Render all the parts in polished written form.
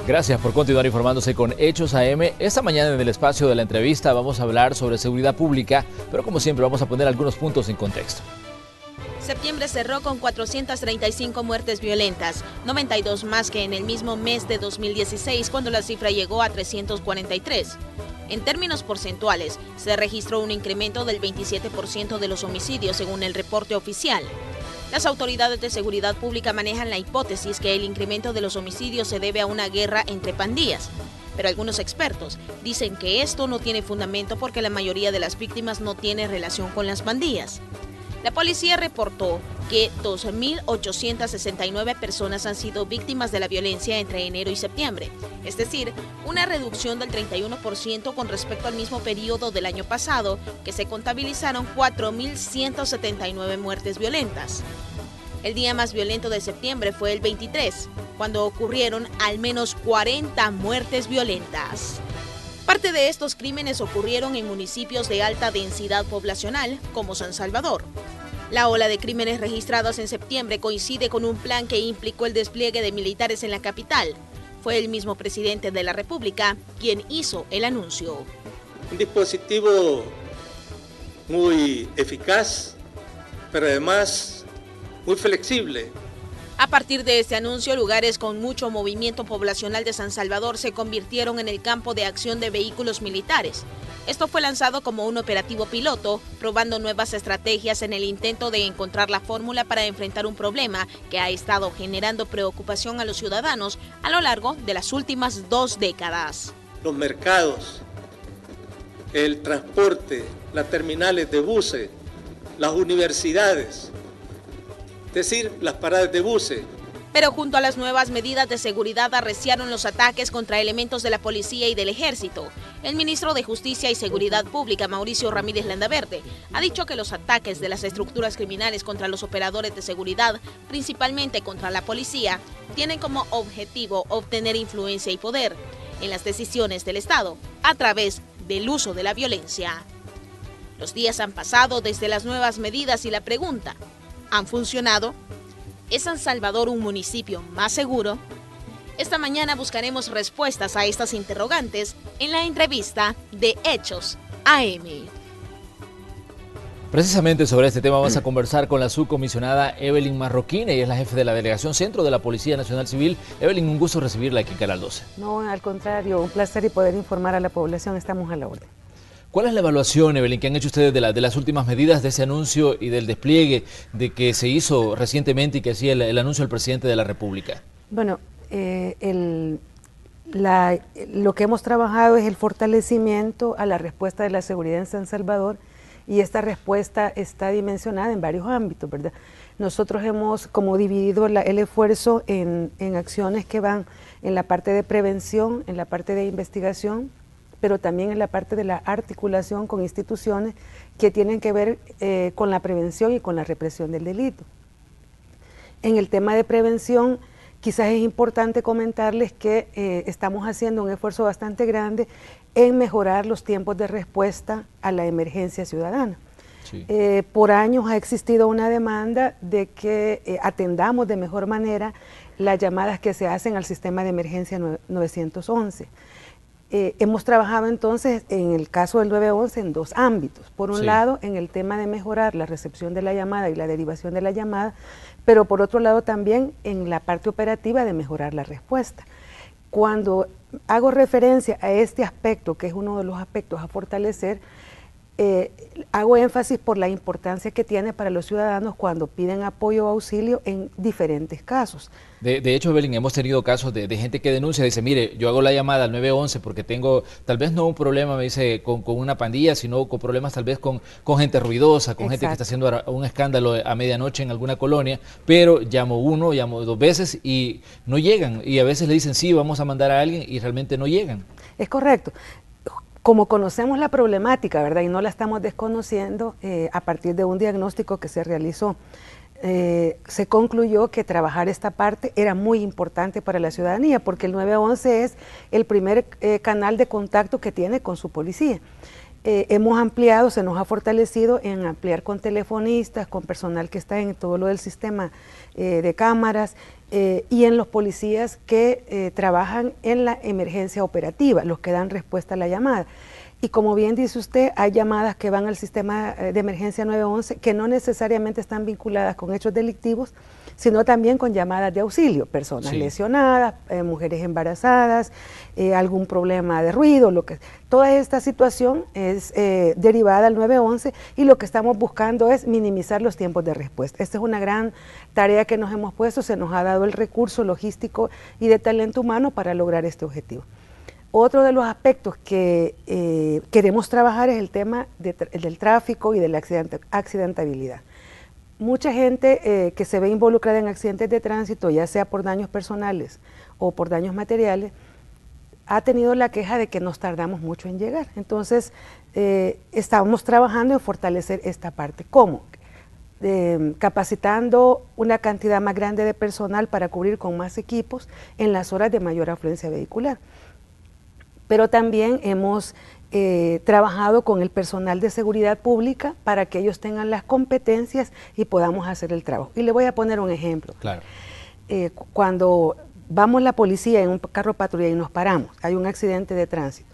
Gracias por continuar informándose con Hechos AM. Esta mañana en el espacio de la entrevista vamos a hablar sobre seguridad pública, pero como siempre vamos a poner algunos puntos en contexto. Septiembre cerró con 435 muertes violentas, 92 más que en el mismo mes de 2016, cuando la cifra llegó a 343. En términos porcentuales, se registró un incremento del 27% de los homicidios según el reporte oficial. Las autoridades de seguridad pública manejan la hipótesis que el incremento de los homicidios se debe a una guerra entre pandillas. Pero algunos expertos dicen que esto no tiene fundamento porque la mayoría de las víctimas no tiene relación con las pandillas. La policía reportó que 2.869 personas han sido víctimas de la violencia entre enero y septiembre, es decir, una reducción del 31% con respecto al mismo periodo del año pasado, que se contabilizaron 4.179 muertes violentas. El día más violento de septiembre fue el 23, cuando ocurrieron al menos 40 muertes violentas. Parte de estos crímenes ocurrieron en municipios de alta densidad poblacional, como San Salvador. La ola de crímenes registrados en septiembre coincide con un plan que implicó el despliegue de militares en la capital. Fue el mismo presidente de la República quien hizo el anuncio. Un dispositivo muy eficaz, pero además muy flexible. A partir de este anuncio, lugares con mucho movimiento poblacional de San Salvador se convirtieron en el campo de acción de vehículos militares. Esto fue lanzado como un operativo piloto, probando nuevas estrategias en el intento de encontrar la fórmula para enfrentar un problema que ha estado generando preocupación a los ciudadanos a lo largo de las últimas 2 décadas. Los mercados, el transporte, las terminales de buses, las universidades, es decir, las paradas de buses. Pero junto a las nuevas medidas de seguridad arreciaron los ataques contra elementos de la policía y del ejército. El ministro de Justicia y Seguridad Pública, Mauricio Ramírez Landaverde, ha dicho que los ataques de las estructuras criminales contra los operadores de seguridad, principalmente contra la policía, tienen como objetivo obtener influencia y poder en las decisiones del Estado a través del uso de la violencia. Los días han pasado desde las nuevas medidas y la pregunta: ¿han funcionado? ¿Es San Salvador un municipio más seguro? Esta mañana buscaremos respuestas a estas interrogantes en la entrevista de Hechos AM. Precisamente sobre este tema vamos a conversar con la subcomisionada Evelyn Marroquín. Ella es la jefe de la Delegación Centro de la Policía Nacional Civil. Evelyn, un gusto recibirla aquí en Canal 12. No, al contrario, un placer y poder informar a la población. Estamos a la orden. ¿Cuál es la evaluación, Evelyn, que han hecho ustedes de las últimas medidas de ese anuncio y del despliegue de que se hizo recientemente y que hacía el anuncio del presidente de la República? Bueno, lo que hemos trabajado es el fortalecimiento a la respuesta de la seguridad en San Salvador, y esta respuesta está dimensionada en varios ámbitos, ¿verdad? Nosotros hemos como dividido el esfuerzo en acciones que van en la parte de prevención, en la parte de investigación, pero también en la parte de la articulación con instituciones que tienen que ver con la prevención y con la represión del delito. En el tema de prevención, quizás es importante comentarles que estamos haciendo un esfuerzo bastante grande en mejorar los tiempos de respuesta a la emergencia ciudadana. Sí. Por años ha existido una demanda de que atendamos de mejor manera las llamadas que se hacen al sistema de emergencia 911. Hemos trabajado entonces en el caso del 911 en 2 ámbitos. Por un lado, en el tema de mejorar la recepción de la llamada y la derivación de la llamada, pero por otro lado también en la parte operativa de mejorar la respuesta. Cuando hago referencia a este aspecto, que es uno de los aspectos a fortalecer, hago énfasis por la importancia que tiene para los ciudadanos cuando piden apoyo o auxilio en diferentes casos. De hecho, Evelyn, hemos tenido casos de gente que denuncia, dice, mire, yo hago la llamada al 911 porque tengo, tal vez no un problema, me dice, con una pandilla, sino con problemas tal vez con gente ruidosa, con gente que está haciendo un escándalo a medianoche en alguna colonia, pero llamo 2 veces y no llegan, y a veces le dicen, sí, vamos a mandar a alguien, y realmente no llegan. Es correcto. Como conocemos la problemática, ¿verdad? Y no la estamos desconociendo, a partir de un diagnóstico que se realizó, se concluyó que trabajar esta parte era muy importante para la ciudadanía, porque el 911 es el primer canal de contacto que tiene con su policía. Hemos ampliado, se nos ha fortalecido en ampliar con telefonistas, con personal que está en todo lo del sistema de cámaras, y en los policías que trabajan en la emergencia operativa, los que dan respuesta a la llamada. Y como bien dice usted, hay llamadas que van al sistema de emergencia 911 que no necesariamente están vinculadas con hechos delictivos, sino también con llamadas de auxilio, personas lesionadas, mujeres embarazadas, algún problema de ruido, toda esta situación es derivada al 911 y lo que estamos buscando es minimizar los tiempos de respuesta. Esta es una gran tarea que nos hemos puesto, se nos ha dado el recurso logístico y de talento humano para lograr este objetivo. Otro de los aspectos que queremos trabajar es el tema del tráfico y de la accidentabilidad. Mucha gente que se ve involucrada en accidentes de tránsito, ya sea por daños personales o por daños materiales, ha tenido la queja de que nos tardamos mucho en llegar. Entonces, estamos trabajando en fortalecer esta parte. ¿Cómo? Capacitando una cantidad más grande de personal para cubrir con más equipos en las horas de mayor afluencia vehicular. Pero también hemos trabajado con el personal de seguridad pública para que ellos tengan las competencias y podamos hacer el trabajo. Y le voy a poner un ejemplo. Claro. Cuando vamos la policía en un carro patrulla y nos paramos, hay un accidente de tránsito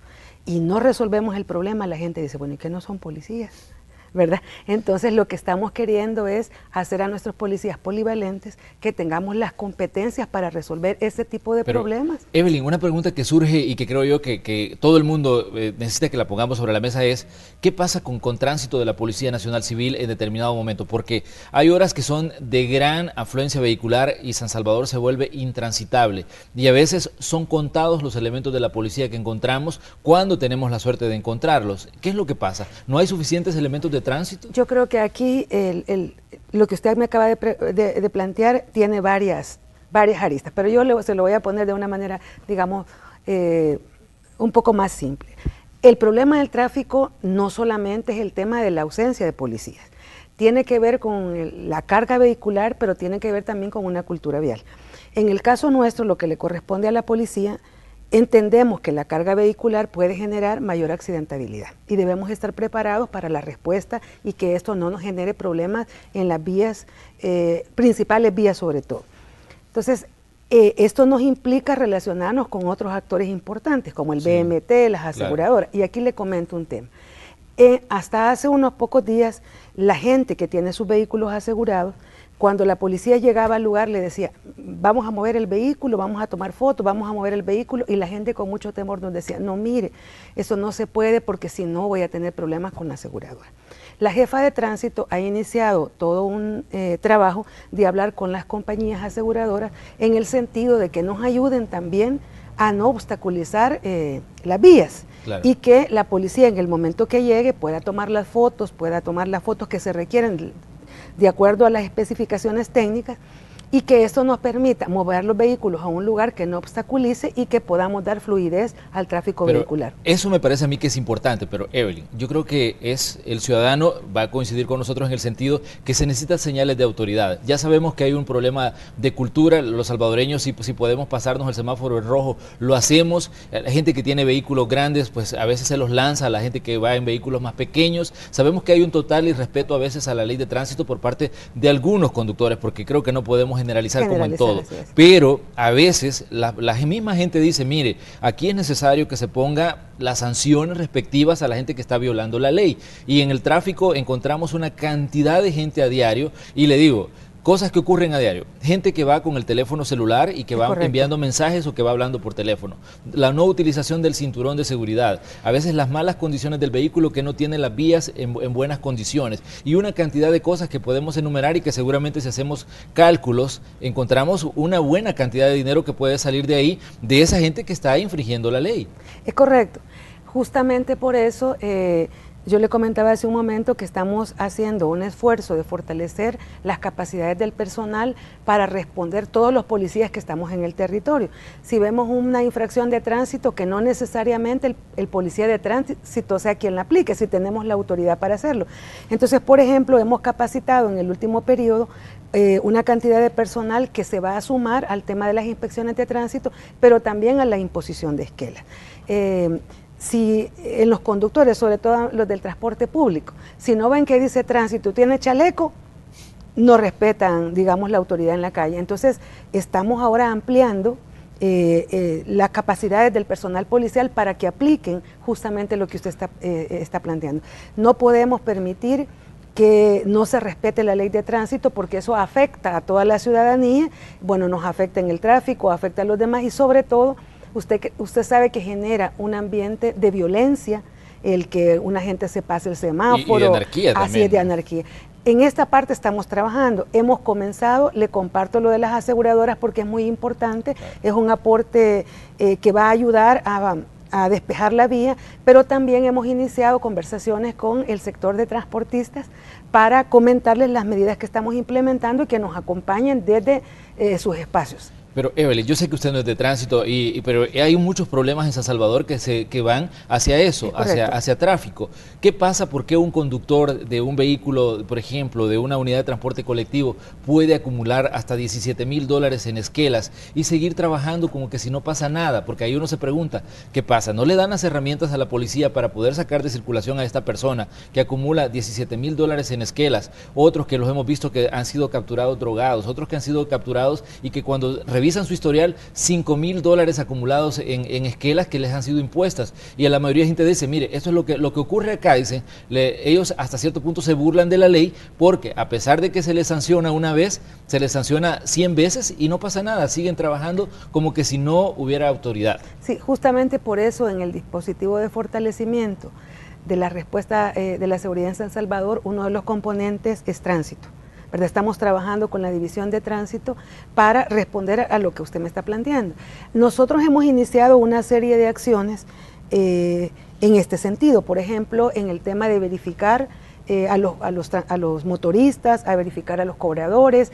y no resolvemos el problema, la gente dice, bueno, ¿y qué no son policías? ¿Verdad? Entonces lo que estamos queriendo es hacer a nuestros policías polivalentes que tengamos las competencias para resolver ese tipo de problemas. Evelyn, una pregunta que surge y que creo yo que todo el mundo necesita que la pongamos sobre la mesa es, ¿qué pasa con tránsito de la Policía Nacional Civil en determinado momento? Porque hay horas que son de gran afluencia vehicular y San Salvador se vuelve intransitable y a veces son contados los elementos de la policía que encontramos cuando tenemos la suerte de encontrarlos. ¿Qué es lo que pasa? ¿No hay suficientes elementos de tránsito? Yo creo que aquí lo que usted me acaba de plantear tiene varias aristas, pero yo se lo voy a poner de una manera, digamos, un poco más simple. El problema del tráfico no solamente es el tema de la ausencia de policías, tiene que ver con la carga vehicular, pero tiene que ver también con una cultura vial. En el caso nuestro, lo que le corresponde a la policía, entendemos que la carga vehicular puede generar mayor accidentabilidad y debemos estar preparados para la respuesta y que esto no nos genere problemas en las vías, principales vías sobre todo. Entonces, esto nos implica relacionarnos con otros actores importantes como el BMT, las aseguradoras. Claro. Y aquí le comento un tema. Hasta hace unos pocos días, la gente que tiene sus vehículos asegurados, cuando la policía llegaba al lugar le decía, vamos a mover el vehículo, vamos a tomar fotos, vamos a mover el vehículo, y la gente con mucho temor nos decía, no mire, eso no se puede porque si no voy a tener problemas con la aseguradora. La jefa de tránsito ha iniciado todo un trabajo de hablar con las compañías aseguradoras en el sentido de que nos ayuden también a no obstaculizar las vías. Claro. Y que la policía en el momento que llegue pueda tomar las fotos que se requieren de acuerdo a las especificaciones técnicas y que esto nos permita mover los vehículos a un lugar que no obstaculice y que podamos dar fluidez al tráfico vehicular. Eso me parece a mí que es importante, pero Evelyn, yo creo que el ciudadano va a coincidir con nosotros en el sentido que se necesitan señales de autoridad. Ya sabemos que hay un problema de cultura, los salvadoreños si podemos pasarnos el semáforo en rojo, lo hacemos. La gente que tiene vehículos grandes, pues a veces se los lanza a la gente que va en vehículos más pequeños. Sabemos que hay un total irrespeto a veces a la ley de tránsito por parte de algunos conductores, porque creo que no podemos generalizar como en todo, pero a veces la misma gente dice, mire, aquí es necesario que se ponga las sanciones respectivas a la gente que está violando la ley, y en el tráfico encontramos una cantidad de gente a diario, y le digo, cosas que ocurren a diario, gente que va con el teléfono celular y que va enviando mensajes o que va hablando por teléfono, la no utilización del cinturón de seguridad, a veces las malas condiciones del vehículo que no tiene las vías en buenas condiciones y una cantidad de cosas que podemos enumerar y que seguramente si hacemos cálculos encontramos una buena cantidad de dinero que puede salir de ahí, de esa gente que está infringiendo la ley. Es correcto, justamente por eso yo le comentaba hace un momento que estamos haciendo un esfuerzo de fortalecer las capacidades del personal para responder todos los policías que estamos en el territorio. Si vemos una infracción de tránsito, que no necesariamente el policía de tránsito sea quien la aplique, si tenemos la autoridad para hacerlo. Entonces, por ejemplo, hemos capacitado en el último periodo una cantidad de personal que se va a sumar al tema de las inspecciones de tránsito, pero también a la imposición de esquelas. Si en los conductores, sobre todo los del transporte público, si no ven que dice tránsito, tiene chaleco, no respetan, digamos, la autoridad en la calle. Entonces, estamos ahora ampliando las capacidades del personal policial para que apliquen justamente lo que usted está planteando. No podemos permitir que no se respete la ley de tránsito porque eso afecta a toda la ciudadanía, bueno, nos afecta en el tráfico, afecta a los demás y sobre todo, usted sabe que genera un ambiente de violencia, el que una gente se pase el semáforo, y de anarquía también. Así es, de anarquía. En esta parte estamos trabajando, hemos comenzado, le comparto lo de las aseguradoras porque es muy importante, es un aporte que va a ayudar a despejar la vía, pero también hemos iniciado conversaciones con el sector de transportistas para comentarles las medidas que estamos implementando y que nos acompañen desde sus espacios. Pero Evelyn, yo sé que usted no es de tránsito, pero hay muchos problemas en San Salvador que van hacia eso, hacia tráfico. ¿Qué pasa? ¿Por qué un conductor de un vehículo, por ejemplo, de una unidad de transporte colectivo, puede acumular hasta $17,000 en esquelas y seguir trabajando como que si no pasa nada? Porque ahí uno se pregunta, ¿qué pasa? ¿No le dan las herramientas a la policía para poder sacar de circulación a esta persona que acumula $17,000 en esquelas? Otros que los hemos visto que han sido capturados drogados, otros que han sido capturados y que cuando revisan su historial, $5,000 acumulados en esquelas que les han sido impuestas. Y a la mayoría de gente dice, mire, esto es lo que ocurre acá, dicen, ellos hasta cierto punto se burlan de la ley porque a pesar de que se les sanciona una vez, se les sanciona 100 veces y no pasa nada, siguen trabajando como que si no hubiera autoridad. Sí, justamente por eso en el dispositivo de fortalecimiento de la respuesta de la seguridad en San Salvador, uno de los componentes es tránsito. ¿Verdad? Estamos trabajando con la División de Tránsito para responder a lo que usted me está planteando. Nosotros hemos iniciado una serie de acciones en este sentido, por ejemplo, en el tema de verificar a los motoristas, a verificar a los cobradores,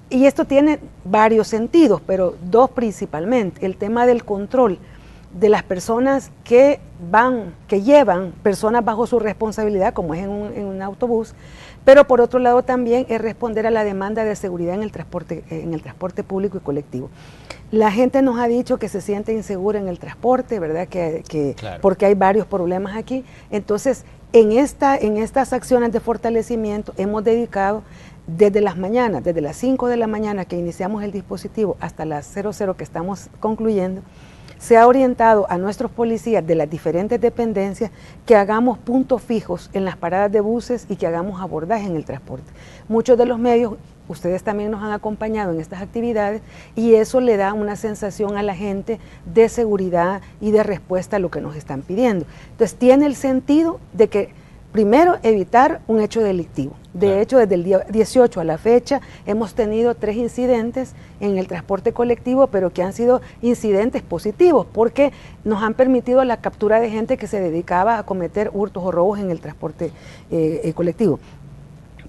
y esto tiene varios sentidos, pero dos principalmente, el tema del control de las personas que llevan personas bajo su responsabilidad, como es en un autobús, pero por otro lado también es responder a la demanda de seguridad en el transporte público y colectivo. La gente nos ha dicho que se siente insegura en el transporte, ¿verdad? Claro. Porque hay varios problemas aquí. Entonces, en estas acciones de fortalecimiento hemos dedicado desde las mañanas, desde las 5 de la mañana que iniciamos el dispositivo hasta las 00 que estamos concluyendo, se ha orientado a nuestros policías de las diferentes dependencias que hagamos puntos fijos en las paradas de buses y que hagamos abordaje en el transporte. Muchos de los medios, ustedes también nos han acompañado en estas actividades y eso le da una sensación a la gente de seguridad y de respuesta a lo que nos están pidiendo. Entonces tiene el sentido de que primero, evitar un hecho delictivo. De hecho, desde el día 18 a la fecha hemos tenido 3 incidentes en el transporte colectivo, pero que han sido incidentes positivos porque nos han permitido la captura de gente que se dedicaba a cometer hurtos o robos en el transporte colectivo.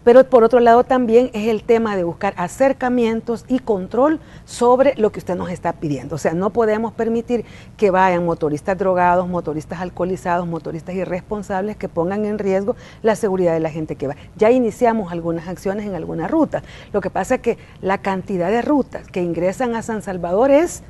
Pero por otro lado también es el tema de buscar acercamientos y control sobre lo que usted nos está pidiendo. O sea, no podemos permitir que vayan motoristas drogados, motoristas alcoholizados, motoristas irresponsables que pongan en riesgo la seguridad de la gente que va. Ya iniciamos algunas acciones en algunas rutas. Lo que pasa es que la cantidad de rutas que ingresan a San Salvador es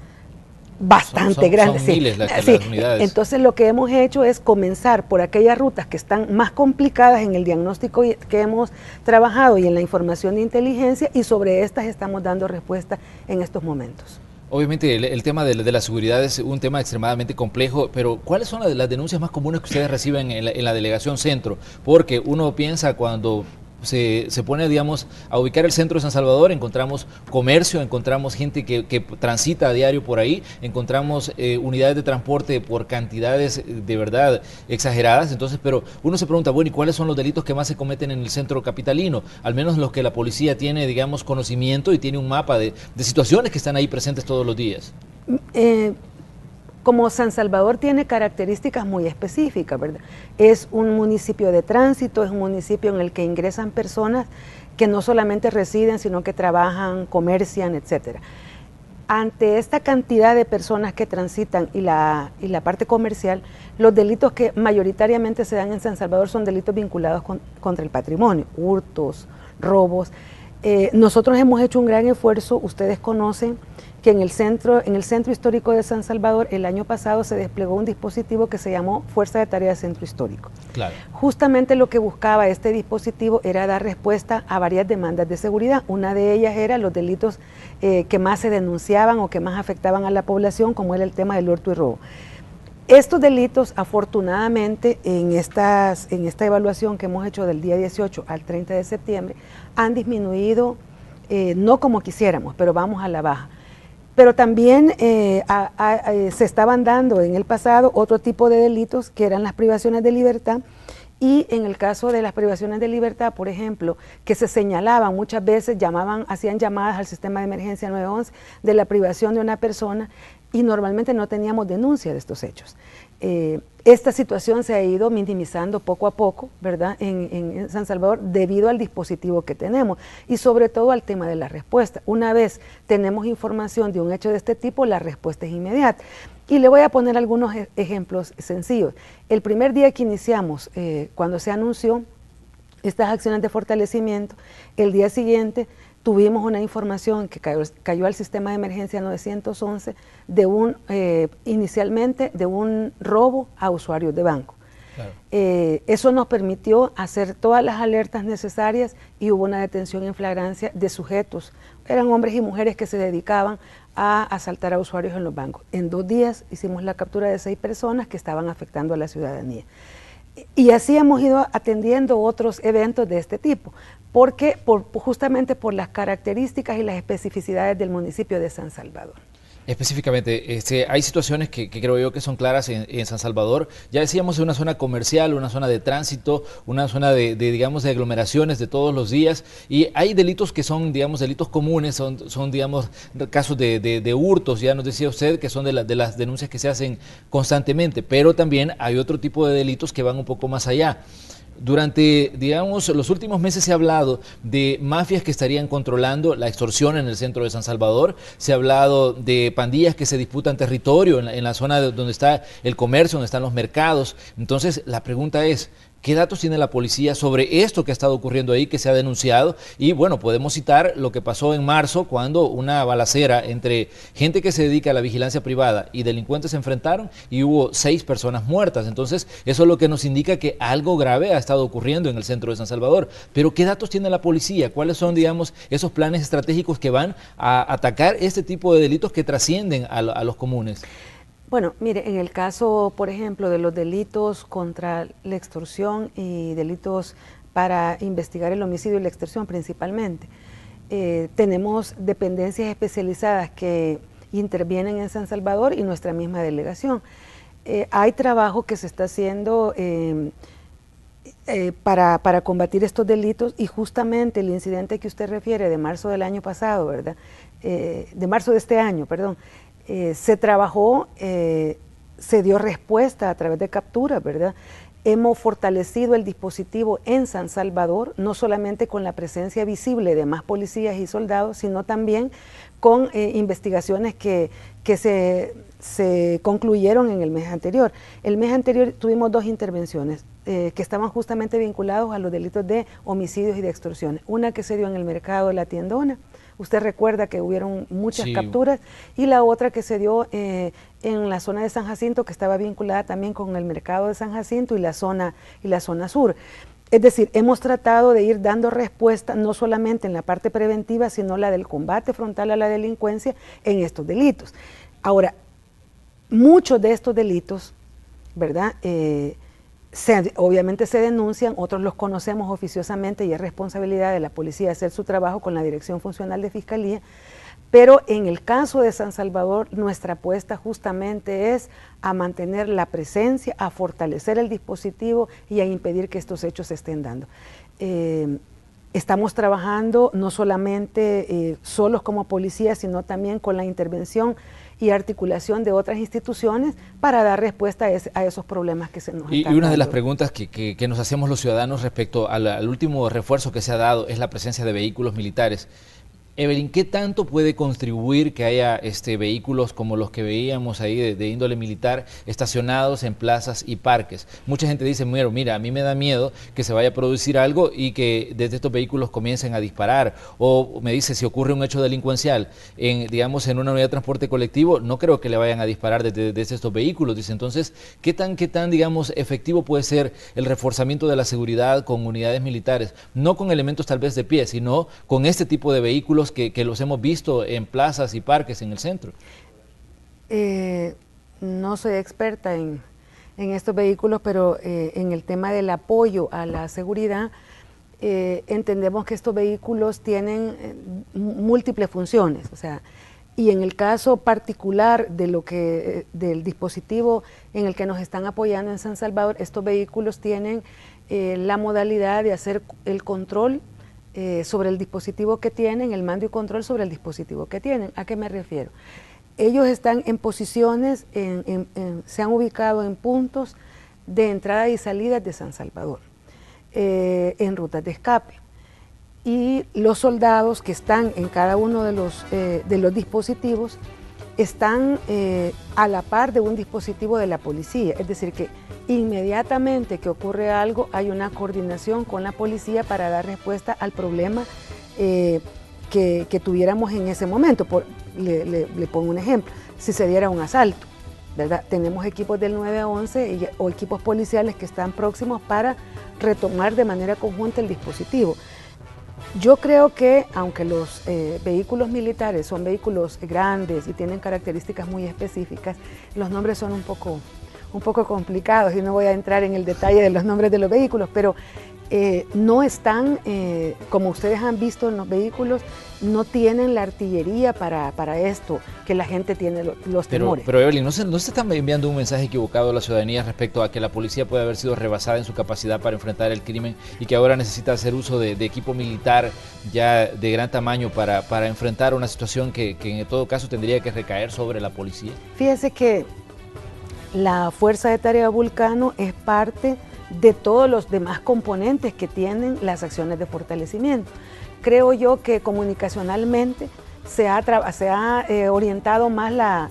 bastante grande. Son miles las unidades. Entonces lo que hemos hecho es comenzar por aquellas rutas que están más complicadas en el diagnóstico que hemos trabajado y en la información de inteligencia, y sobre estas estamos dando respuesta en estos momentos. Obviamente el tema de la seguridad es un tema extremadamente complejo, pero ¿cuáles son las denuncias más comunes que ustedes reciben en la Delegación Centro? Porque uno piensa cuando se pone, digamos, a ubicar el centro de San Salvador, encontramos comercio, encontramos gente que transita a diario por ahí, encontramos unidades de transporte por cantidades de verdad exageradas. Entonces, pero uno se pregunta, bueno, ¿y cuáles son los delitos que más se cometen en el centro capitalino? Al menos los que la policía tiene, digamos, conocimiento y tiene un mapa de situaciones que están ahí presentes todos los días. Como San Salvador tiene características muy específicas, ¿verdad? Es un municipio de tránsito, es un municipio en el que ingresan personas que no solamente residen, sino que trabajan, comercian, etcétera. Ante esta cantidad de personas que transitan y la parte comercial, los delitos que mayoritariamente se dan en San Salvador son delitos vinculados contra el patrimonio, hurtos, robos. Nosotros hemos hecho un gran esfuerzo, ustedes conocen que en el centro histórico de San Salvador el año pasado se desplegó un dispositivo que se llamó Fuerza de Tarea de Centro Histórico. Claro. Justamente lo que buscaba este dispositivo era dar respuesta a varias demandas de seguridad. Una de ellas era los delitos que más se denunciaban o que más afectaban a la población, como era el tema del hurto y robo. Estos delitos, afortunadamente, en esta evaluación que hemos hecho del día 18 al 30 de septiembre, han disminuido, no como quisiéramos, pero vamos a la baja. Pero también se estaban dando en el pasado otro tipo de delitos que eran las privaciones de libertad, y en el caso de las privaciones de libertad, por ejemplo, que se señalaban muchas veces, hacían llamadas al sistema de emergencia 911 de la privación de una persona, y normalmente no teníamos denuncia de estos hechos. Esta situación se ha ido minimizando poco a poco, ¿verdad?, en San Salvador, debido al dispositivo que tenemos y sobre todo al tema de la respuesta. Una vez tenemos información de un hecho de este tipo, la respuesta es inmediata. Y le voy a poner algunos ejemplos sencillos. El primer día que iniciamos, cuando se anunció estas acciones de fortalecimiento, el día siguiente tuvimos una información que cayó al sistema de emergencia 911 inicialmente de un robo a usuarios de banco. Claro. Eso nos permitió hacer todas las alertas necesarias y hubo una detención en flagrancia de sujetos. Eran hombres y mujeres que se dedicaban a asaltar a usuarios en los bancos. En 2 días hicimos la captura de 6 personas que estaban afectando a la ciudadanía. Y así hemos ido atendiendo otros eventos de este tipo, porque justamente por las características y las especificidades del municipio de San Salvador. Específicamente, hay situaciones que creo yo que son claras en San Salvador. Ya decíamos, es una zona comercial, una zona de tránsito, una zona digamos, de aglomeraciones de todos los días, y hay delitos que son, digamos, delitos comunes, son digamos, casos de hurtos, ya nos decía usted, que son de las denuncias que se hacen constantemente, pero también hay otro tipo de delitos que van un poco más allá. Durante, digamos, los últimos meses se ha hablado de mafias que estarían controlando la extorsión en el centro de San Salvador, se ha hablado de pandillas que se disputan territorio en la zona donde está el comercio, donde están los mercados. Entonces, la pregunta es, ¿qué datos tiene la policía sobre esto que ha estado ocurriendo ahí, que se ha denunciado? Y bueno, podemos citar lo que pasó en marzo, cuando una balacera entre gente que se dedica a la vigilancia privada y delincuentes se enfrentaron y hubo 6 personas muertas. Entonces, eso es lo que nos indica que algo grave ha estado ocurriendo en el centro de San Salvador. Pero, ¿qué datos tiene la policía? ¿Cuáles son, digamos, esos planes estratégicos que van a atacar este tipo de delitos que trascienden a los comunes? Bueno, mire, en el caso, por ejemplo, de los delitos contra la extorsión y delitos para investigar el homicidio y la extorsión principalmente, tenemos dependencias especializadas que intervienen en San Salvador y nuestra misma delegación. Hay trabajo que se está haciendo para combatir estos delitos, y justamente el incidente que usted refiere de marzo del año pasado, ¿verdad? De marzo de este año, perdón. Se trabajó, se dio respuesta a través de capturas, ¿verdad? Hemos fortalecido el dispositivo en San Salvador, no solamente con la presencia visible de más policías y soldados, sino también con investigaciones que se concluyeron en el mes anterior. El mes anterior tuvimos 2 intervenciones que estaban justamente vinculados a los delitos de homicidios y de extorsiones. Una que se dio en el mercado de La Tiendona. Usted recuerda que hubieron muchas capturas, y la otra que se dio en la zona de San Jacinto, que estaba vinculada también con el mercado de San Jacinto y la zona sur. Es decir, hemos tratado de ir dando respuesta no solamente en la parte preventiva, sino la del combate frontal a la delincuencia en estos delitos. Ahora, muchos de estos delitos, ¿verdad?, obviamente se denuncian, otros los conocemos oficiosamente y es responsabilidad de la policía hacer su trabajo con la Dirección Funcional de Fiscalía, pero en el caso de San Salvador nuestra apuesta justamente es a mantener la presencia, a fortalecer el dispositivo y a impedir que estos hechos se estén dando. Estamos trabajando no solamente solos como policía, sino también con la intervención y articulación de otras instituciones para dar respuesta a esos problemas que se nos están dando. Y una de las preguntas que nos hacemos los ciudadanos respecto al último refuerzo que se ha dado es la presencia de vehículos militares. Evelyn, ¿qué tanto puede contribuir que haya vehículos como los que veíamos ahí de índole militar estacionados en plazas y parques? Mucha gente dice, mira, a mí me da miedo que se vaya a producir algo y que desde estos vehículos comiencen a disparar. O me dice, si ocurre un hecho delincuencial digamos, en una unidad de transporte colectivo, no creo que le vayan a disparar desde estos vehículos. Dice, entonces, ¿qué tan, digamos, efectivo puede ser el reforzamiento de la seguridad con unidades militares? No con elementos tal vez de pie, sino con este tipo de vehículos que los hemos visto en plazas y parques en el centro. No soy experta en estos vehículos, pero en el tema del apoyo a la seguridad, entendemos que estos vehículos tienen múltiples funciones, o sea, y en el caso particular del dispositivo en el que nos están apoyando en San Salvador, estos vehículos tienen la modalidad de hacer el control sobre el dispositivo que tienen, el mando y control sobre el dispositivo que tienen. ¿A qué me refiero? Ellos están en posiciones, se han ubicado en puntos de entrada y salida de San Salvador, en rutas de escape. Y los soldados que están en cada uno de los dispositivos están a la par de un dispositivo de la policía, es decir, que inmediatamente que ocurre algo hay una coordinación con la policía para dar respuesta al problema que tuviéramos en ese momento. Le pongo un ejemplo, si se diera un asalto, ¿verdad? Tenemos equipos del 911 o equipos policiales que están próximos para retomar de manera conjunta el dispositivo. Yo creo que aunque los vehículos militares son vehículos grandes y tienen características muy específicas, los nombres son un poco complicados y no voy a entrar en el detalle de los nombres de los vehículos, pero no están, como ustedes han visto en los vehículos, no tienen la artillería para esto, que la gente tiene los temores. Pero Evelyn, ¿no se está enviando un mensaje equivocado a la ciudadanía respecto a que la policía puede haber sido rebasada en su capacidad para enfrentar el crimen y que ahora necesita hacer uso de equipo militar ya de gran tamaño para enfrentar una situación que en todo caso tendría que recaer sobre la policía? Fíjese que la Fuerza de Tarea Vulcano es parte de todos los demás componentes que tienen las acciones de fortalecimiento. Creo yo que comunicacionalmente se ha orientado más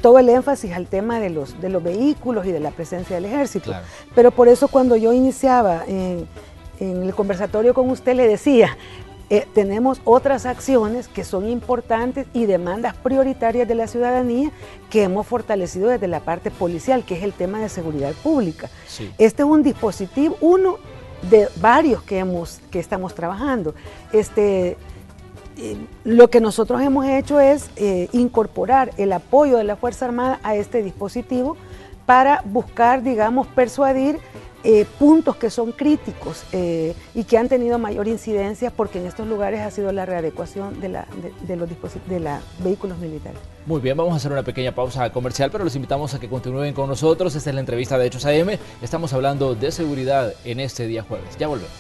todo el énfasis al tema de los vehículos y de la presencia del ejército. Claro. Pero por eso cuando yo iniciaba en el conversatorio con usted le decía, tenemos otras acciones que son importantes y demandas prioritarias de la ciudadanía que hemos fortalecido desde la parte policial, que es el tema de seguridad pública. Sí. Este es un dispositivo, uno de varios que estamos trabajando. Lo que nosotros hemos hecho es incorporar el apoyo de la Fuerza Armada a este dispositivo para buscar, digamos, persuadir puntos que son críticos y que han tenido mayor incidencia porque en estos lugares ha sido la readecuación de los vehículos militares. Muy bien, vamos a hacer una pequeña pausa comercial, pero los invitamos a que continúen con nosotros. Esta es la entrevista de Hechos AM. Estamos hablando de seguridad en este día jueves. Ya volvemos.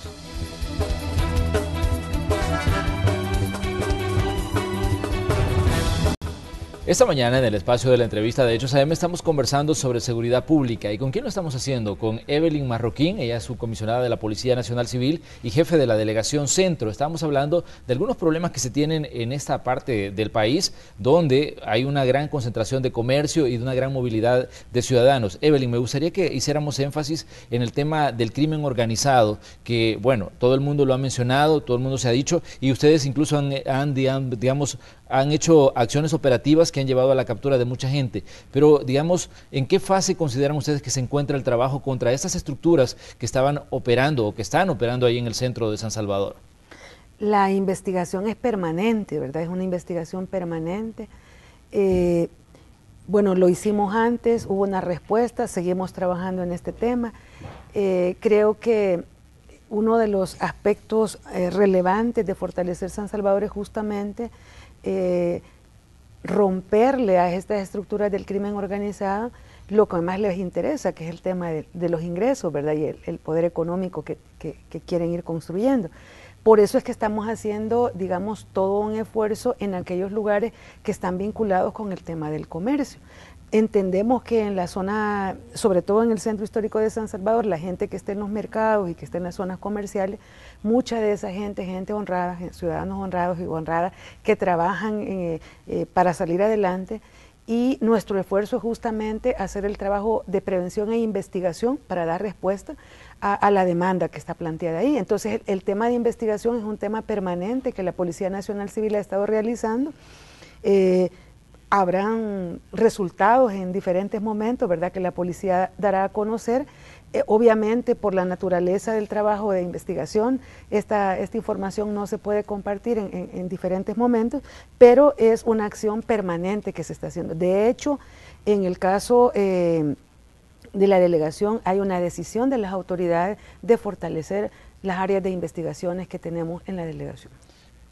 Esta mañana en el espacio de la entrevista de Hechos AM estamos conversando sobre seguridad pública. ¿Y con quién lo estamos haciendo? Con Evelyn Marroquín, ella es subcomisionada de la Policía Nacional Civil y jefe de la Delegación Centro. Estamos hablando de algunos problemas que se tienen en esta parte del país, donde hay una gran concentración de comercio y de una gran movilidad de ciudadanos. Evelyn, me gustaría que hiciéramos énfasis en el tema del crimen organizado, que, bueno, todo el mundo lo ha mencionado, todo el mundo se ha dicho, y ustedes incluso han hecho acciones operativas que han llevado a la captura de mucha gente, pero digamos, ¿en qué fase consideran ustedes que se encuentra el trabajo contra estas estructuras que estaban operando o que están operando ahí en el centro de San Salvador? La investigación es permanente, ¿verdad? Es una investigación permanente. Bueno, lo hicimos antes, hubo una respuesta, seguimos trabajando en este tema. Creo que uno de los aspectos relevantes de fortalecer San Salvador es justamente romperle a estas estructuras del crimen organizado lo que más les interesa, que es el tema de los ingresos, ¿verdad? Y el poder económico que quieren ir construyendo. Por eso es que estamos haciendo, digamos, todo un esfuerzo en aquellos lugares que están vinculados con el tema del comercio. Entendemos que en la zona, sobre todo en el centro histórico de San Salvador, la gente que esté en los mercados y que esté en las zonas comerciales, mucha de esa gente, gente honrada, ciudadanos honrados y honradas, que trabajan para salir adelante, y nuestro esfuerzo es justamente hacer el trabajo de prevención e investigación para dar respuesta a la demanda que está planteada ahí. Entonces el tema de investigación es un tema permanente que la Policía Nacional Civil ha estado realizando. Habrán resultados en diferentes momentos, ¿verdad?, que la policía dará a conocer. Obviamente, por la naturaleza del trabajo de investigación, esta información no se puede compartir en diferentes momentos, pero es una acción permanente que se está haciendo. De hecho, en el caso de la delegación, hay una decisión de las autoridades de fortalecer las áreas de investigaciones que tenemos en la delegación.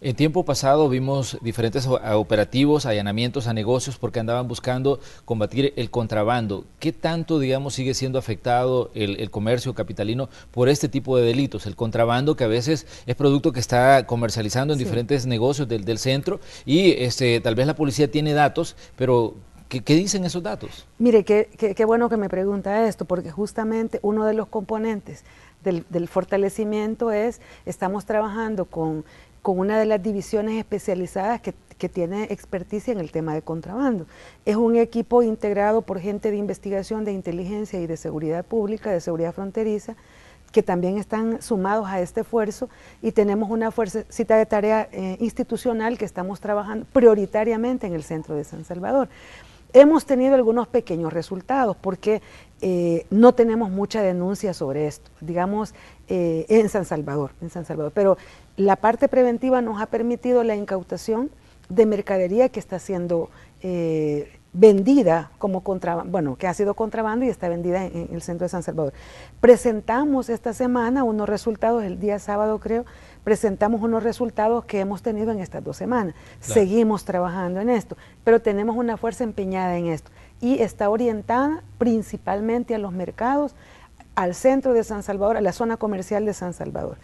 En tiempo pasado vimos diferentes operativos, allanamientos a negocios porque andaban buscando combatir el contrabando. ¿Qué tanto, digamos, sigue siendo afectado el comercio capitalino por este tipo de delitos? El contrabando, que a veces es producto que está comercializando en diferentes negocios del centro, y tal vez la policía tiene datos, pero ¿qué dicen esos datos? Mire, qué bueno que me pregunta esto, porque justamente uno de los componentes del fortalecimiento estamos trabajando con una de las divisiones especializadas que tiene experticia en el tema de contrabando. Es un equipo integrado por gente de investigación, de inteligencia y de seguridad pública, de seguridad fronteriza, que también están sumados a este esfuerzo, y tenemos una fuercita de tarea institucional que estamos trabajando prioritariamente en el centro de San Salvador. Hemos tenido algunos pequeños resultados porque no tenemos mucha denuncia sobre esto, digamos, en San Salvador, pero la parte preventiva nos ha permitido la incautación de mercadería que está siendo vendida como contrabando, bueno, que ha sido contrabando y está vendida en el centro de San Salvador. Presentamos esta semana unos resultados, el día sábado creo, presentamos unos resultados que hemos tenido en estas 2 semanas. Claro. Seguimos trabajando en esto, pero tenemos una fuerza empeñada en esto y está orientada principalmente a los mercados, al centro de San Salvador, a la zona comercial de San Salvador.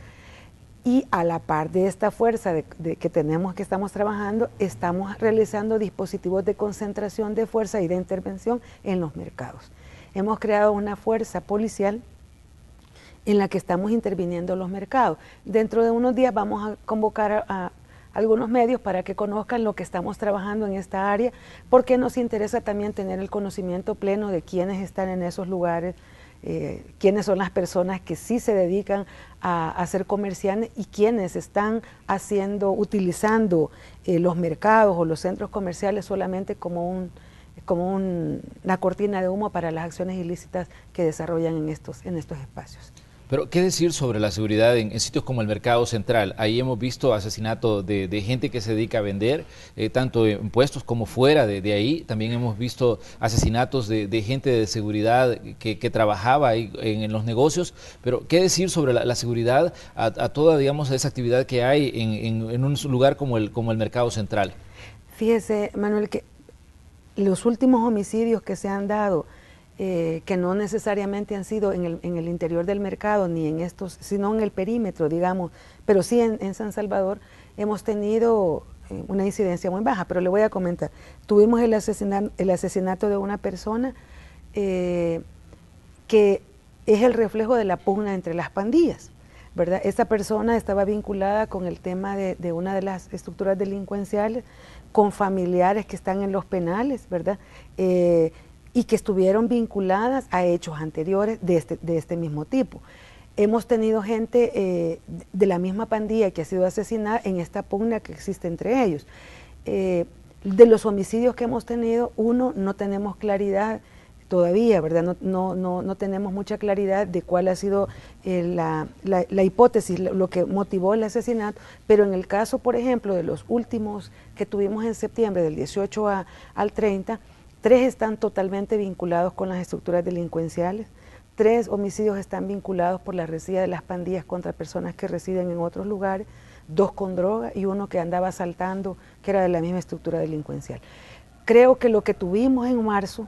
Y a la par de esta fuerza que estamos trabajando, estamos realizando dispositivos de concentración de fuerza y de intervención en los mercados. Hemos creado una fuerza policial en la que estamos interviniendo en los mercados. Dentro de unos días vamos a convocar a algunos medios para que conozcan lo que estamos trabajando en esta área, porque nos interesa también tener el conocimiento pleno de quiénes están en esos lugares, quiénes son las personas que sí se dedican a ser comerciantes y quiénes están utilizando los mercados o los centros comerciales solamente como una cortina de humo para las acciones ilícitas que desarrollan en estos espacios. Pero, ¿qué decir sobre la seguridad en sitios como el Mercado Central? Ahí hemos visto asesinatos de gente que se dedica a vender, tanto en puestos como fuera de ahí. También hemos visto asesinatos de gente de seguridad que trabajaba ahí en los negocios. Pero, ¿qué decir sobre la seguridad a toda, digamos, esa actividad que hay en un lugar como el Mercado Central? Fíjese, Manuel, que los últimos homicidios que se han dado, que no necesariamente han sido en el interior del mercado, ni en estos, sino en el perímetro, digamos, pero sí en San Salvador, hemos tenido una incidencia muy baja, pero le voy a comentar. Tuvimos el asesinato de una persona que es el reflejo de la pugna entre las pandillas, ¿verdad? Esta persona estaba vinculada con el tema de una de las estructuras delincuenciales, con familiares que están en los penales, ¿verdad? Y que estuvieron vinculadas a hechos anteriores de este mismo tipo. Hemos tenido gente de la misma pandilla que ha sido asesinada en esta pugna que existe entre ellos. De los homicidios que hemos tenido, no tenemos claridad todavía, ¿verdad? No tenemos mucha claridad de cuál ha sido la hipótesis, lo que motivó el asesinato, pero en el caso, por ejemplo, de los últimos que tuvimos en septiembre, del 18 al 30, 3 están totalmente vinculados con las estructuras delincuenciales, 3 homicidios están vinculados por la rencilla de las pandillas contra personas que residen en otros lugares, 2 con droga y 1 que andaba asaltando, que era de la misma estructura delincuencial. Creo que lo que tuvimos en marzo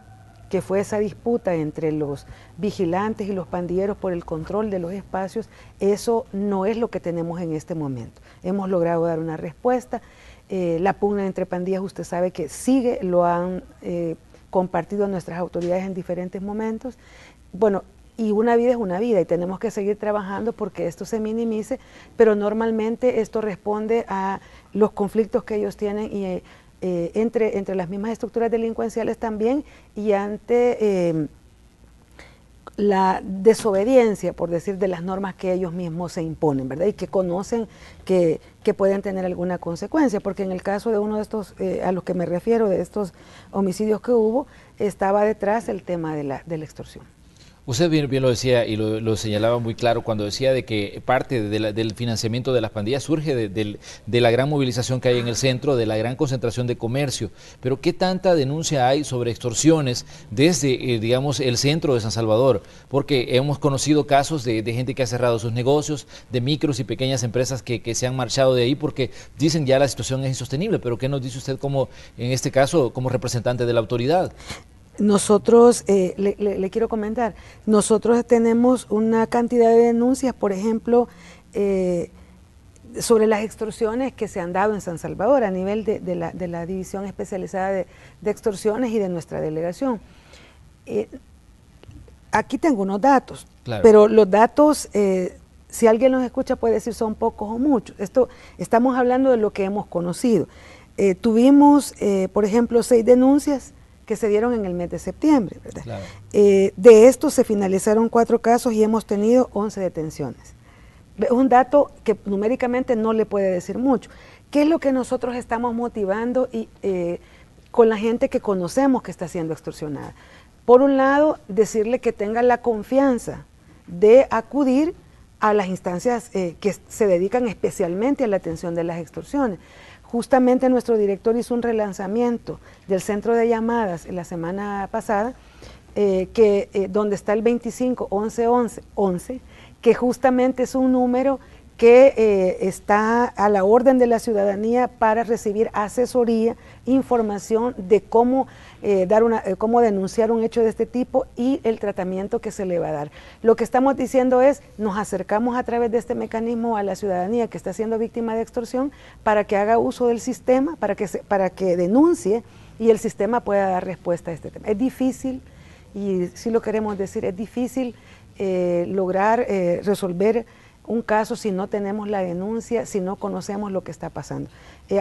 que fue esa disputa entre los vigilantes y los pandilleros por el control de los espacios, eso no es lo que tenemos en este momento. Hemos logrado dar una respuesta. La pugna entre pandillas, usted sabe que sigue, lo han compartido nuestras autoridades en diferentes momentos. Bueno, y una vida es una vida y tenemos que seguir trabajando porque esto se minimice, pero normalmente esto responde a los conflictos que ellos tienen y entre las mismas estructuras delincuenciales también y ante la desobediencia, por decir, de las normas que ellos mismos se imponen, ¿verdad? Y que conocen que pueden tener alguna consecuencia, porque en el caso de uno de estos, a los que me refiero, de estos homicidios que hubo, estaba detrás el tema de la extorsión. Usted bien lo decía y lo señalaba muy claro cuando decía de que parte del financiamiento de las pandillas surge de la gran movilización que hay en el centro, de la gran concentración de comercio. Pero ¿qué tanta denuncia hay sobre extorsiones desde, digamos, el centro de San Salvador? Porque hemos conocido casos de gente que ha cerrado sus negocios, de micros y pequeñas empresas que se han marchado de ahí porque dicen ya la situación es insostenible. Pero ¿qué nos dice usted como, en este caso, como representante de la autoridad? Nosotros, le quiero comentar, nosotros tenemos una cantidad de denuncias, por ejemplo, sobre las extorsiones que se han dado en San Salvador a nivel de la División Especializada de Extorsiones y de nuestra delegación. Aquí tengo unos datos, claro, pero los datos, si alguien los escucha puede decir son pocos o muchos. Estamos hablando de lo que hemos conocido. Tuvimos, por ejemplo, 6 denuncias que se dieron en el mes de septiembre, ¿verdad? Claro. De estos se finalizaron 4 casos y hemos tenido 11 detenciones. Es un dato que numéricamente no le puede decir mucho. ¿Qué es lo que nosotros estamos motivando con la gente que conocemos que está siendo extorsionada? Por un lado, decirle que tenga la confianza de acudir a las instancias que se dedican especialmente a la atención de las extorsiones. Justamente nuestro director hizo un relanzamiento del centro de llamadas la semana pasada, donde está el 25 11 11 11, que justamente es un número que está a la orden de la ciudadanía para recibir asesoría, información de cómo cómo denunciar un hecho de este tipo y el tratamiento que se le va a dar. Lo que estamos diciendo es, nos acercamos a través de este mecanismo a la ciudadanía que está siendo víctima de extorsión para que haga uso del sistema, para que denuncie y el sistema pueda dar respuesta a este tema. Es difícil, y sí lo queremos decir, es difícil lograr resolver un caso si no tenemos la denuncia, si no conocemos lo que está pasando.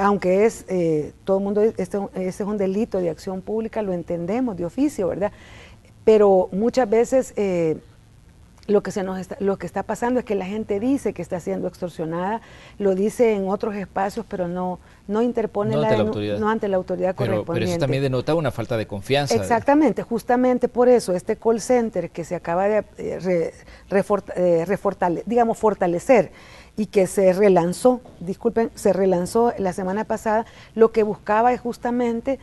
Aunque todo el mundo, este es un delito de acción pública, lo entendemos de oficio, ¿verdad? Pero muchas veces lo que está pasando es que la gente dice que está siendo extorsionada, lo dice en otros espacios, pero no interpone ante la autoridad correspondiente. Pero eso también denota una falta de confianza. Exactamente, justamente por eso este call center que se acaba de fortalecer y que se relanzó la semana pasada, lo que buscaba es justamente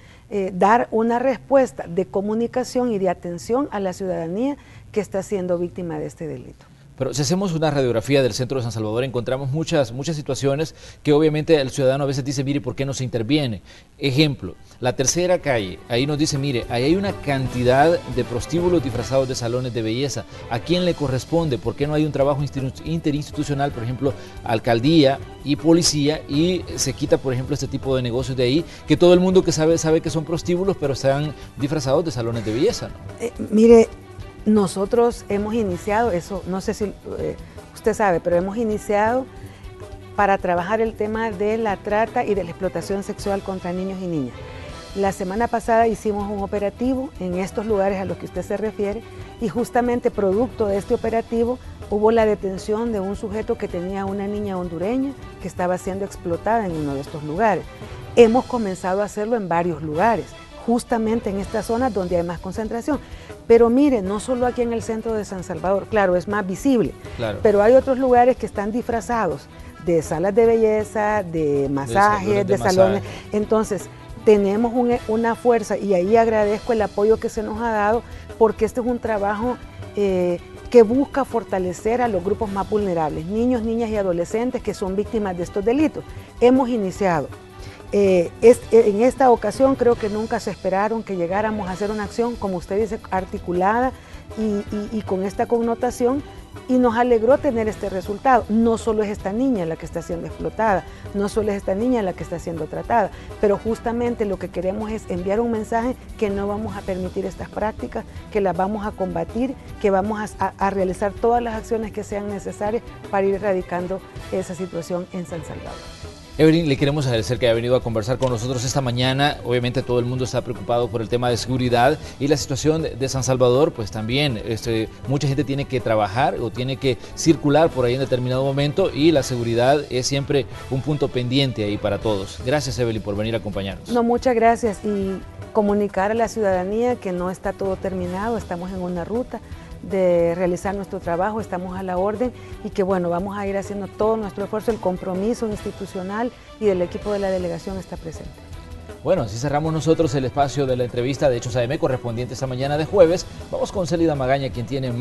dar una respuesta de comunicación y de atención a la ciudadanía que está siendo víctima de este delito. Pero si hacemos una radiografía del centro de San Salvador, encontramos muchas situaciones que obviamente el ciudadano a veces dice, mire, ¿por qué no se interviene? Ejemplo, la tercera calle, ahí nos dice, mire, ahí hay una cantidad de prostíbulos disfrazados de salones de belleza. ¿A quién le corresponde? ¿Por qué no hay un trabajo interinstitucional, por ejemplo, alcaldía y policía, y se quita, por ejemplo, este tipo de negocios de ahí, que todo el mundo que sabe que son prostíbulos, pero están disfrazados de salones de belleza, ¿no? Mire, nosotros hemos iniciado eso, no sé si usted sabe, pero hemos iniciado para trabajar el tema de la trata y de la explotación sexual contra niños y niñas. La semana pasada hicimos un operativo en estos lugares a los que usted se refiere y justamente producto de este operativo hubo la detención de un sujeto que tenía una niña hondureña que estaba siendo explotada en uno de estos lugares. Hemos comenzado a hacerlo en varios lugares, justamente en estas zonas donde hay más concentración. Pero mire, no solo aquí en el centro de San Salvador, claro, es más visible, claro, pero hay otros lugares que están disfrazados de salas de belleza, de masajes, de salones. Entonces, tenemos una fuerza y ahí agradezco el apoyo que se nos ha dado porque este es un trabajo que busca fortalecer a los grupos más vulnerables, niños, niñas y adolescentes que son víctimas de estos delitos. Hemos iniciado En esta ocasión creo que nunca se esperaron que llegáramos a hacer una acción, como usted dice, articulada y con esta connotación, y nos alegró tener este resultado. No solo es esta niña la que está siendo explotada, no solo es esta niña la que está siendo tratada, pero justamente lo que queremos es enviar un mensaje que no vamos a permitir estas prácticas, que las vamos a combatir, que vamos a realizar todas las acciones que sean necesarias para ir erradicando esa situación en San Salvador. Evelyn, le queremos agradecer que haya venido a conversar con nosotros esta mañana. Obviamente todo el mundo está preocupado por el tema de seguridad y la situación de San Salvador, pues también mucha gente tiene que trabajar o tiene que circular por ahí en determinado momento y la seguridad es siempre un punto pendiente ahí para todos. Gracias, Evelyn, por venir a acompañarnos. No, muchas gracias, y comunicar a la ciudadanía que no está todo terminado, estamos en una ruta de realizar nuestro trabajo, estamos a la orden y que bueno, vamos a ir haciendo todo nuestro esfuerzo, el compromiso institucional y del equipo de la delegación está presente. Bueno, así cerramos nosotros el espacio de la entrevista de Hechos AM correspondiente esta mañana de jueves. Vamos con Célida Magaña, quien tiene más.